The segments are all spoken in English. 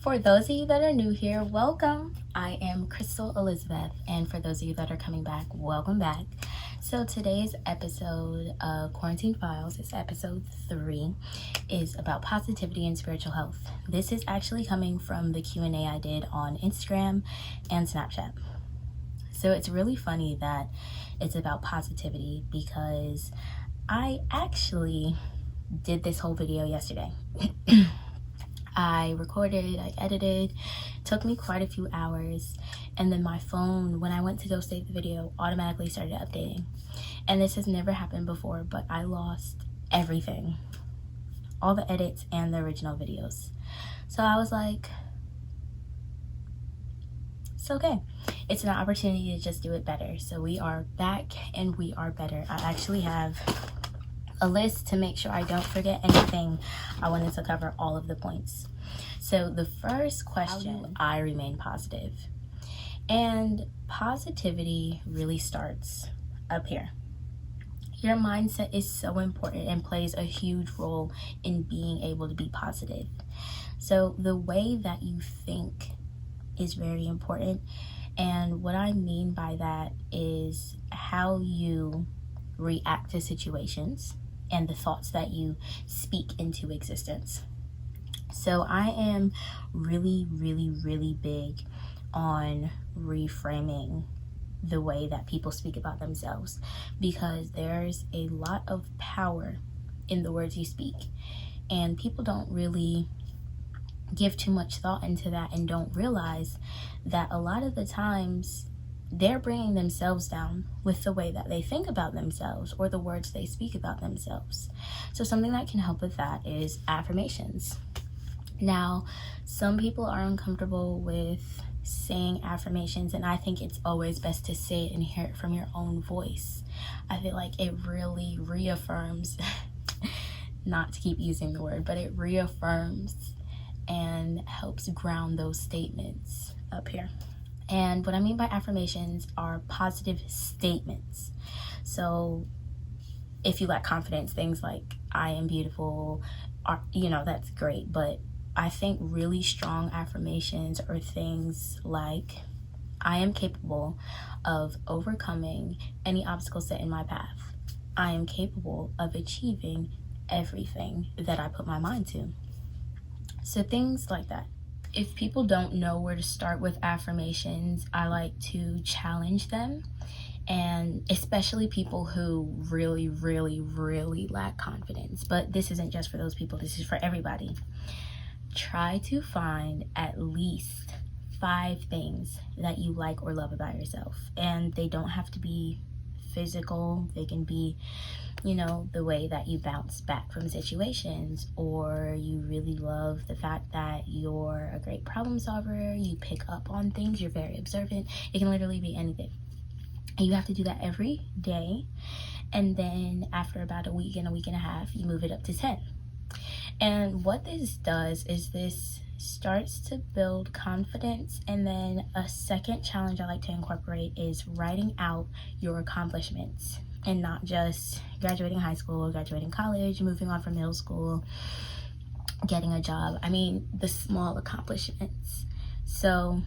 For those of you that are new here, welcome. I am Crystal Elizabeth, and for those of you that are coming back, welcome back. So today's episode of Quarantine Files, is episode 3, is about positivity and spiritual health. This is actually coming from the Q&A I did on Instagram and Snapchat. So it's really funny that it's about positivity because I actually did this whole video yesterday. I recorded, I edited, took me quite a few hours, and then my phone, when I went to go save the video, automatically started updating. And this has never happened before, but I lost everything, all the edits and the original videos. So I was like, it's okay. It's an opportunity to just do it better. So we are back and we are better. I actually have a list to make sure I don't forget anything. I wanted to cover all of the points. So the first question, I remain positive. And positivity really starts up here. Your mindset is so important and plays a huge role in being able to be positive. So the way that you think is very important. And what I mean by that is how you react to situations and the thoughts that you speak into existence. So I am really big on reframing the way that people speak about themselves, because there's a lot of power in the words you speak, and people don't really give too much thought into that and don't realize that a lot of the times they're bringing themselves down with the way that they think about themselves or the words they speak about themselves. So something that can help with that is affirmations. Now, some people are uncomfortable with saying affirmations, and I think it's always best to say it and hear it from your own voice. I feel like it really reaffirms, not to keep using the word, but it reaffirms and helps ground those statements up here. And what I mean by affirmations are positive statements. So if you lack confidence, things like I am beautiful, are, that's great. But I think really strong affirmations are things like I am capable of overcoming any obstacle set in my path. I am capable of achieving everything that I put my mind to. So things like that. If people don't know where to start with affirmations, I like to challenge them, and especially people who really lack confidence. But this isn't just for those people, this is for everybody. Try to find at least 5 things that you like or love about yourself, and they don't have to be physical. They can be, the way that you bounce back from situations, or you really love the fact that you're a great problem solver, you pick up on things, you're very observant. It can literally be anything. And you have to do that every day, and then after about a week and a half, you move it up to 10. And what this does is this starts to build confidence. And then a second challenge I like to incorporate is writing out your accomplishments, and not just graduating high school, graduating college, moving on from middle school, getting a job. I mean the small accomplishments. So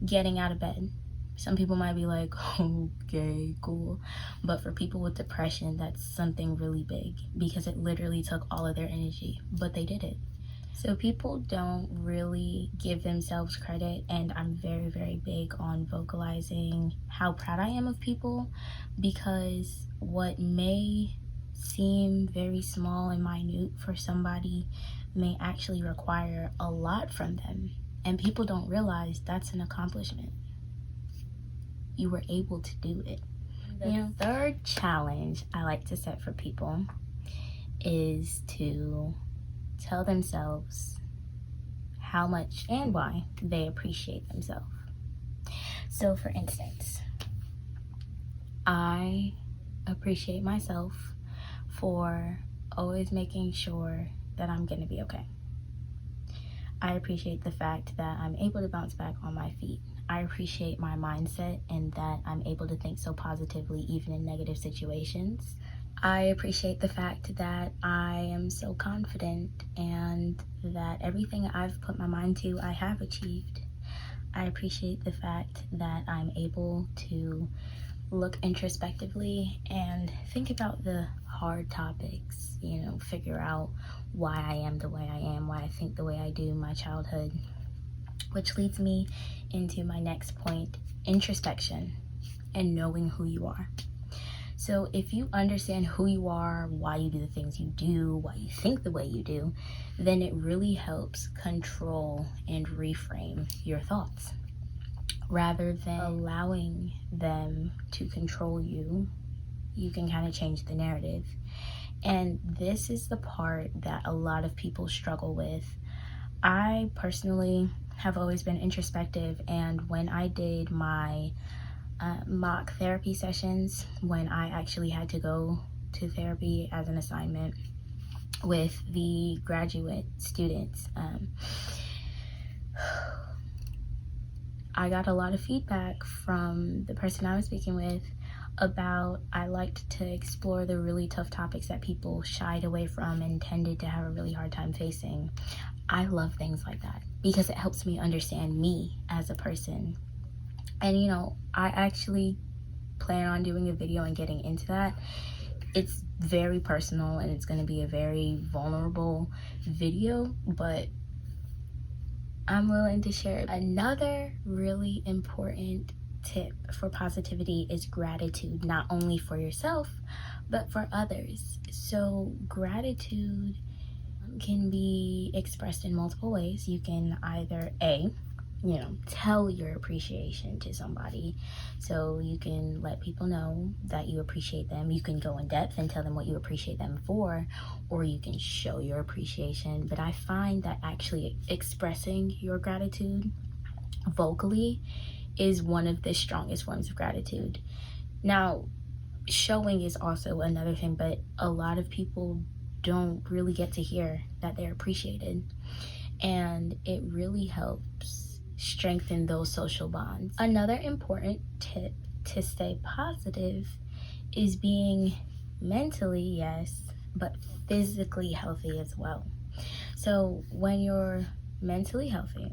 getting out of bed. Some people might be like, okay, cool. But for people with depression, that's something really big, because it literally took all of their energy, but they did it. So people don't really give themselves credit, and I'm very big on vocalizing how proud I am of people, because what may seem very small and minute for somebody may actually require a lot from them, and people don't realize that's an accomplishment. You were able to do it. The third challenge I like to set for people is to tell themselves how much and why they appreciate themselves. So for instance, I appreciate myself for always making sure that I'm gonna be okay. I appreciate the fact that I'm able to bounce back on my feet. I appreciate my mindset and that I'm able to think so positively even in negative situations. I appreciate the fact that I am so confident and that everything I've put my mind to, I have achieved. I appreciate the fact that I'm able to look introspectively and think about the hard topics, you know, figure out why I am the way I am, why I think the way I do, my childhood, which leads me into my next point, introspection and knowing who you are. So if you understand who you are, why you do the things you do, why you think the way you do, then it really helps control and reframe your thoughts. Rather than allowing them to control you, you can kind of change the narrative. And this is the part that a lot of people struggle with. I personally have always been introspective, and when I did my mock therapy sessions, when I actually had to go to therapy as an assignment with the graduate students, I got a lot of feedback from the person I was speaking with about I liked to explore the really tough topics that people shied away from and tended to have a really hard time facing. I love things like that because it helps me understand me as a person. And you know, I actually plan on doing a video and getting into that. It's very personal and it's going to be a very vulnerable video, but I'm willing to share. Another really important tip for positivity is gratitude, not only for yourself, but for others. So gratitude can be expressed in multiple ways. You can either tell your appreciation to somebody. So you can let people know that you appreciate them. You can go in depth and tell them what you appreciate them for, or you can show your appreciation. But I find that actually expressing your gratitude vocally is one of the strongest forms of gratitude. Now, showing is also another thing, but a lot of people don't really get to hear that they're appreciated, and it really helps strengthen those social bonds. Another important tip to stay positive is being mentally, yes, but physically healthy as well. So when you're mentally healthy,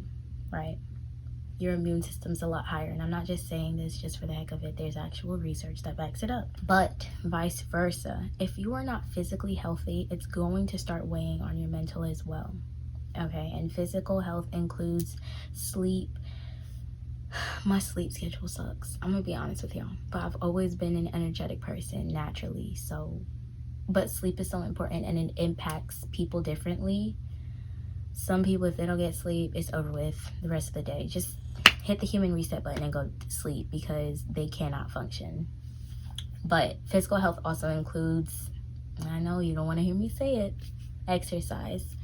right, your immune system's a lot higher. And I'm not just saying this just for the heck of it. There's actual research that backs it up. But vice versa, if you are not physically healthy, it's going to start weighing on your mental as well. Okay, and physical health includes sleep. My sleep schedule sucks. I'm gonna be honest with y'all, but I've always been an energetic person naturally. So, but sleep is so important and it impacts people differently. Some people, if they don't get sleep, it's over with the rest of the day. Just hit the human reset button and go to sleep because they cannot function. But physical health also includes, I know you don't want to hear me say it, exercise.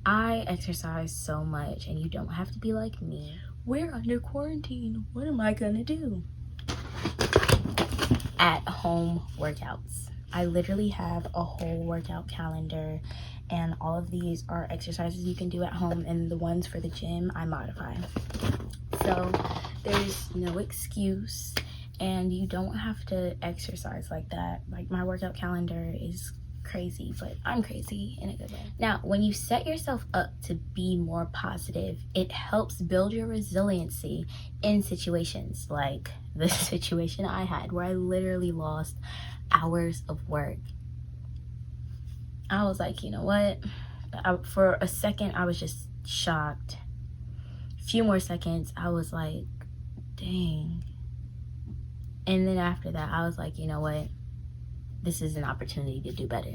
I exercise so much, and you don't have to be like me. We're under quarantine. What am I gonna do? At home workouts. I literally have a whole workout calendar, and all of these are exercises you can do at home, and the ones for the gym I modify. So there's no excuse, and you don't have to exercise like that. Like, my workout calendar is crazy, but I'm crazy in a good way. Now, when you set yourself up to be more positive, it helps build your resiliency in situations like the situation I had where I literally lost hours of work. I was like, you know what? For a second, I was just shocked. A few more seconds, I was like, dang. And then after that, I was like, you know what? This is an opportunity to do better.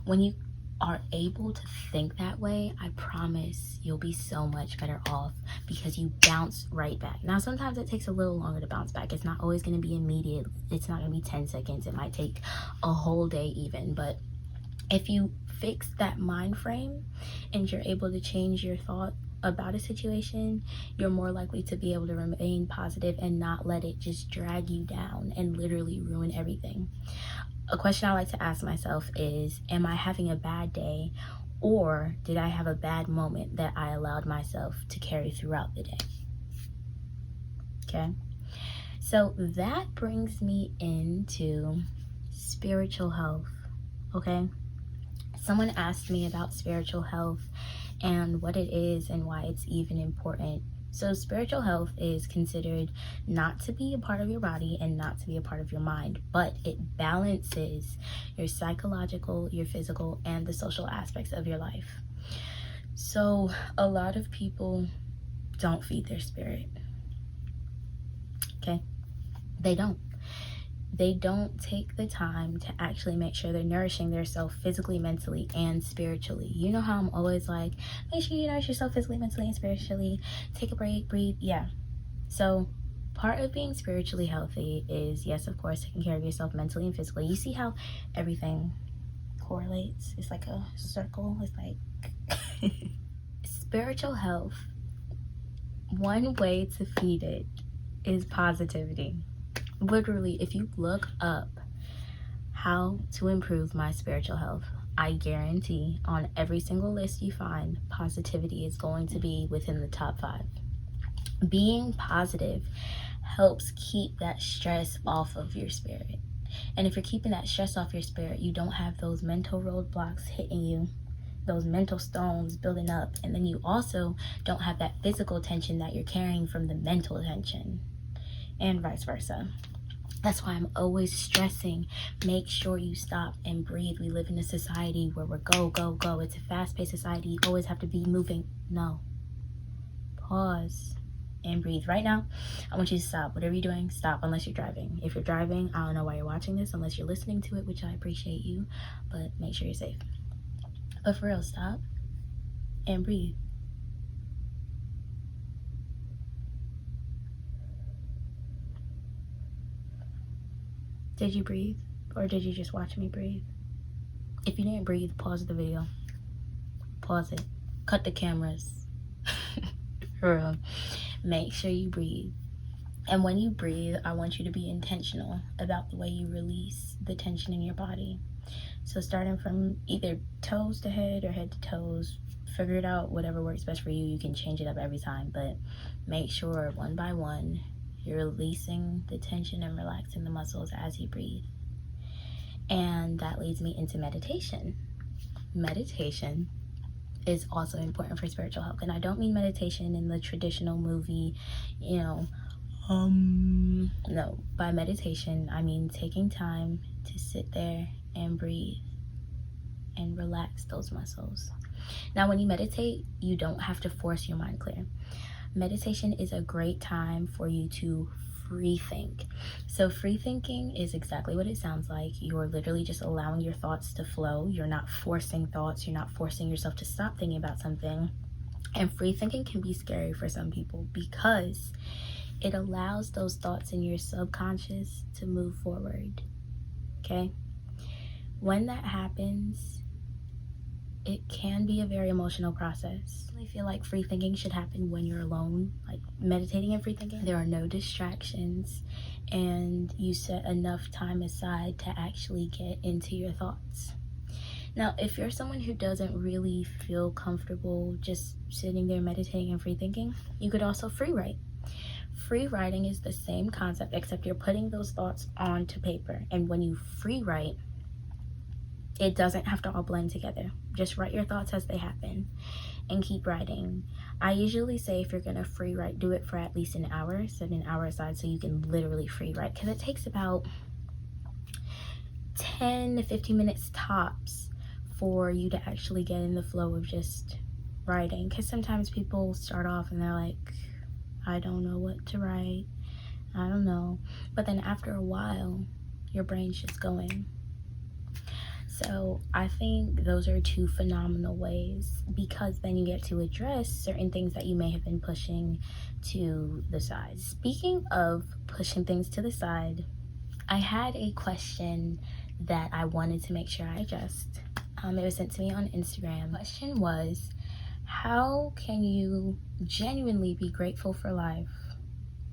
When you are able to think that way, I promise you'll be so much better off because you bounce right back. Now, sometimes it takes a little longer to bounce back. It's not always going to be immediate. It's not going to be 10 seconds. It might take a whole day even. But if you fix that mind frame and you're able to change your thought about a situation, you're more likely to be able to remain positive and not let it just drag you down and literally ruin everything. A question I like to ask myself is, am I having a bad day, or did I have a bad moment that I allowed myself to carry throughout the day? Okay, so that brings me into spiritual health, okay? Someone asked me about spiritual health and what it is and why it's even important. So spiritual health is considered not to be a part of your body and not to be a part of your mind, but it balances your psychological, your physical, and the social aspects of your life. So a lot of people don't feed their spirit, okay? They don't take the time to actually make sure they're nourishing themselves physically, mentally, and spiritually. You know how I'm always like, make sure you nourish yourself physically, mentally, and spiritually. Take a break, breathe. Yeah. So part of being spiritually healthy is, yes, of course, taking care of yourself mentally and physically. You see how everything correlates? It's like a circle. It's like spiritual health. One way to feed it is positivity. Literally, if you look up how to improve my spiritual health, I guarantee on every single list you find, positivity is going to be within the top 5. Being positive helps keep that stress off of your spirit. And if you're keeping that stress off your spirit, you don't have those mental roadblocks hitting you, those mental stones building up. And then you also don't have that physical tension that you're carrying from the mental tension, and vice versa. That's why I'm always stressing, make sure you stop and breathe. We live in a society where we're go, go, go. It's a fast-paced society. You always have to be moving. No. Pause and breathe. Right now, I want you to stop. Whatever you're doing, stop unless you're driving. If you're driving, I don't know why you're watching this unless you're listening to it, which I appreciate you, but make sure you're safe. But for real, stop and breathe. Did you breathe? Or did you just watch me breathe? If you didn't breathe, pause the video. Pause it. Cut the cameras. For real. Make sure you breathe. And when you breathe, I want you to be intentional about the way you release the tension in your body. So starting from either toes to head or head to toes, figure it out, whatever works best for you. You can change it up every time, but make sure one by one, you're releasing the tension and relaxing the muscles as you breathe. And that leads me into meditation. Meditation is also important for spiritual health. And I don't mean meditation in the traditional movie, no. By meditation, I mean taking time to sit there and breathe and relax those muscles. Now, when you meditate, you don't have to force your mind clear. Meditation is a great time for you to free think. So free thinking is exactly what it sounds like. You're literally just allowing your thoughts to flow. You're not forcing thoughts. You're not forcing yourself to stop thinking about something. And free thinking can be scary for some people because it allows those thoughts in your subconscious to move forward. Okay? When that happens, it can be a very emotional process. I feel like free thinking should happen when you're alone, like meditating and free thinking. There are no distractions, and you set enough time aside to actually get into your thoughts. Now, if you're someone who doesn't really feel comfortable just sitting there meditating and free thinking, you could also free write. Free writing is the same concept, except you're putting those thoughts onto paper. And when you free write, it doesn't have to all blend together. Just write your thoughts as they happen and keep writing. I usually say if you're gonna free write, do it for at least an hour. Set an hour aside so you can literally free write, because it takes about 10 to 15 minutes tops for you to actually get in the flow of just writing. Because sometimes people start off and they're like, I don't know what to write, I don't know. But then after a while, your brain's just going. So I think those are two phenomenal ways, because then you get to address certain things that you may have been pushing to the side. Speaking of pushing things to the side, I had a question that I wanted to make sure I addressed. It was sent to me on Instagram. The question was, how can you genuinely be grateful for life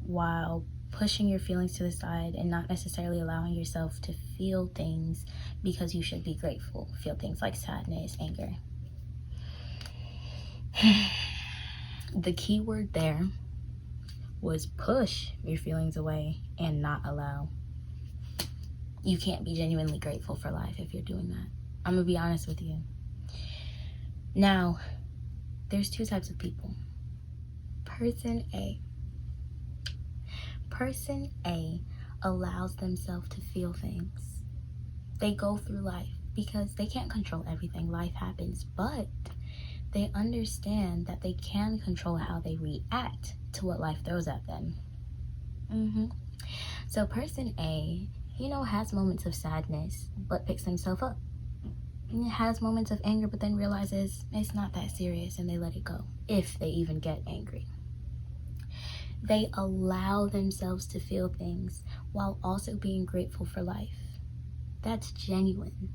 while pushing your feelings to the side and not necessarily allowing yourself to feel things because you should be grateful? Feel things like sadness, anger. The key word there was push your feelings away and not allow. You can't be genuinely grateful for life if you're doing that. I'm gonna be honest with you. Now, there's two types of people. Person A. Person A allows themselves to feel things. They go through life because they can't control everything. Life happens, but they understand that they can control how they react to what life throws at them. So person A, has moments of sadness, but picks himself up. It has moments of anger, but then realizes it's not that serious and they let it go, if they even get angry. They allow themselves to feel things while also being grateful for life. That's genuine.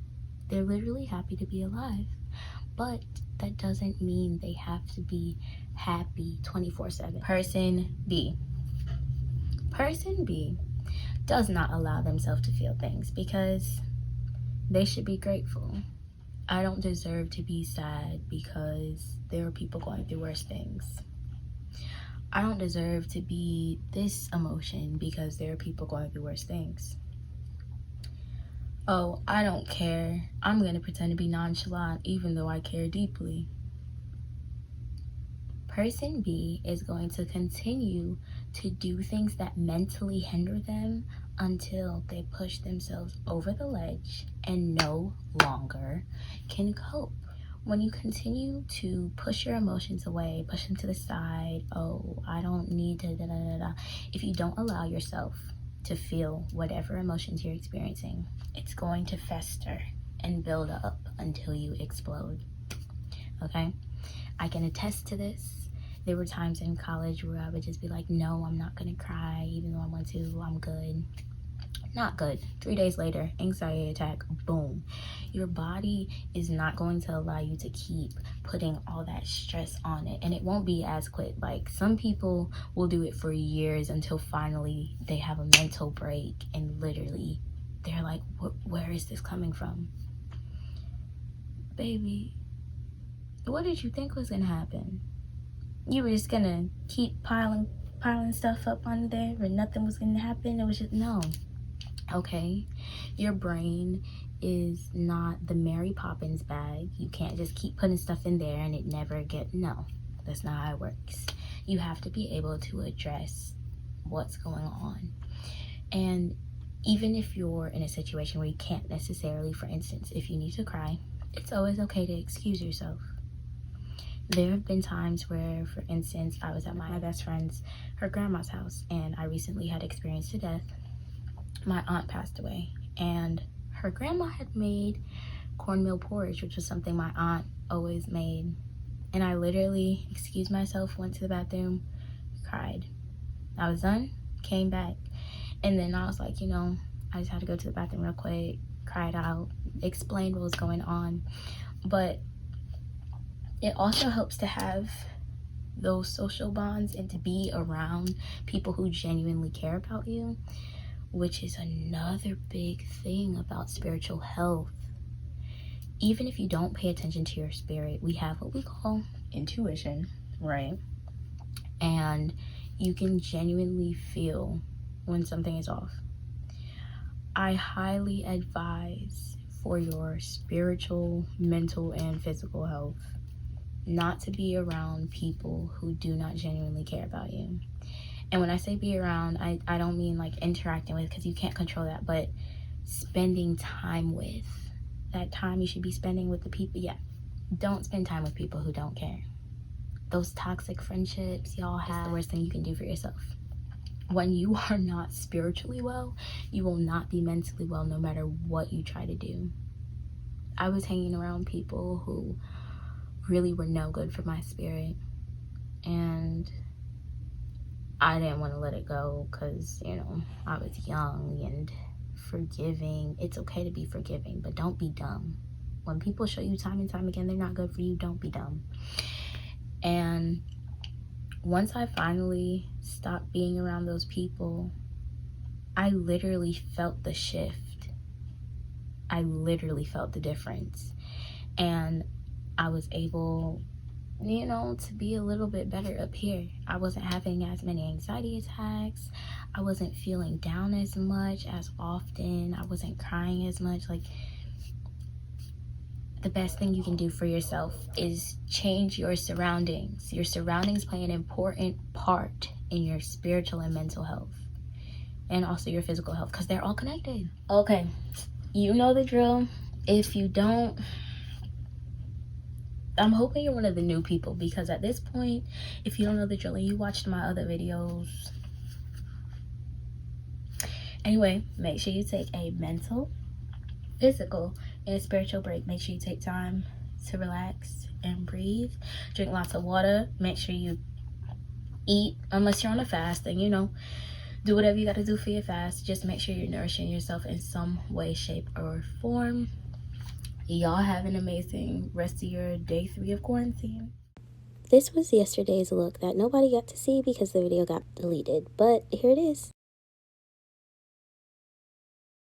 They're literally happy to be alive, but that doesn't mean they have to be happy 24/7. Person B. Person B does not allow themselves to feel things because they should be grateful. I don't deserve to be sad because there are people going through worse things. I don't deserve to be this emotion because there are people going through worse things. Oh, I don't care. I'm going to pretend to be nonchalant even though I care deeply. Person B is going to continue to do things that mentally hinder them until they push themselves over the ledge and no longer can cope. When you continue to push your emotions away, push them to the side, oh, I don't need to, if you don't allow yourself to feel whatever emotions you're experiencing, it's going to fester and build up until you explode. Okay? I can attest to this. There were times in college where I would just be like, no, I'm not gonna cry, even though I want to, I'm good. Not good. 3 days later, anxiety attack, boom. Your body is not going to allow you to keep putting all that stress on it, and it won't be as quick. Like, some people will do it for years until finally they have a mental break and literally they're like, where is this coming from? Baby, what did you think was gonna happen? You were just gonna keep piling stuff up under there and nothing was gonna happen? It was just, no. Okay, your brain is not the Mary Poppins bag. You can't just keep putting stuff in there and it never no, that's not how it works. You have to be able to address what's going on. And even if you're in a situation where you can't necessarily, for instance, if you need to cry, it's always okay to excuse yourself. There have been times where, for instance, I was at my best friend's, her grandma's house, and I recently had experienced a death. My aunt passed away, and her grandma had made cornmeal porridge, which was something my aunt always made. And I literally excused myself, went to the bathroom, cried. I was done, came back, and then I was like, I just had to go to the bathroom real quick, cried out, explained what was going on. But it also helps to have those social bonds and to be around people who genuinely care about you, which is another big thing about spiritual health. Even if you don't pay attention to your spirit, we have what we call intuition, right? And you can genuinely feel when something is off. I highly advise for your spiritual, mental, and physical health not to be around people who do not genuinely care about you. And when I say be around, I don't mean like interacting with, because you can't control that, but spending time with. That time you should be spending with the people. Yeah, don't spend time with people who don't care. Those toxic friendships y'all have, it's the worst thing you can do for yourself. When you are not spiritually well, you will not be mentally well no matter what you try to do. I was hanging around people who really were no good for my spirit, and I didn't want to let it go because, I was young and forgiving. It's okay to be forgiving, but don't be dumb. When people show you time and time again they're not good for you, don't be dumb. And once I finally stopped being around those people, I literally felt the shift. I literally felt the difference. And I was able you know, to be a little bit better up here. I wasn't having as many anxiety attacks. I wasn't feeling down as much as often. I wasn't crying as much. Like, the best thing you can do for yourself is change your surroundings. Your surroundings play an important part in your spiritual and mental health, and also your physical health, because they're all connected. Okay, you know the drill. If you don't, I'm hoping you're one of the new people, because at this point, if you don't know the drill and you watched my other videos, anyway, make sure you take a mental, physical, and spiritual break. Make sure you take time to relax and breathe. Drink lots of water. Make sure you eat, unless you're on a fast, and you know, do whatever you got to do for your fast. Just make sure you're nourishing yourself in some way, shape, or form. Y'all have an amazing rest of your day 3 of quarantine. This was yesterday's look that nobody got to see because the video got deleted, but here it is.